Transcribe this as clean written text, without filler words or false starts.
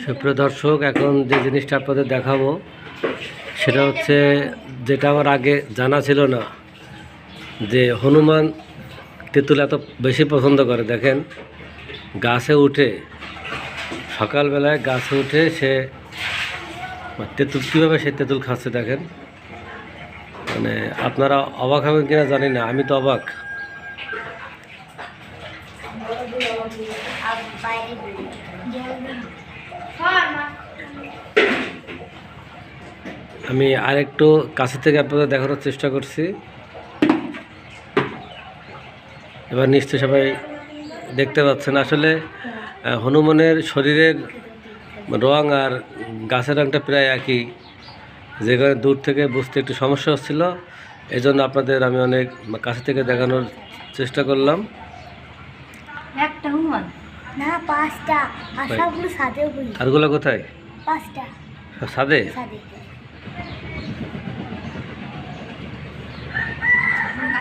সুপ্রিয় দর্শক, এখন যে জিনিসটা আপনাদের দেখাবো সেটা হচ্ছে যেটা আমার আগে জানা ছিল না, যে হনুমান তেঁতুল এত বেশি পছন্দ করে। দেখেন, গাছে উঠে, সকালবেলায় গাছে উঠে সে তেঁতুল কীভাবে সে তেঁতুল খাচ্ছে দেখেন। মানে আপনারা অবাক হবেন কিনা জানি না, আমি তো অবাক। আমি আরেকটু কাছে থেকে আপনাদের দেখানোর চেষ্টা করছি। এবার নিশ্চয়ই সবাই দেখতে পাচ্ছেন। আসলে হনুমানের শরীরের রং আর গাছের রংটা প্রায় একই, যেখানে দূর থেকে বুঝতে একটু সমস্যা হচ্ছিল। এই জন্য আপনাদের আমি অনেক কাছে থেকে দেখানোর চেষ্টা করলাম। একটা হনুমান না, পাঁচটা। আর সবগুলো সাদে। আরগুলো কোথায়? পাঁচটা সাদে।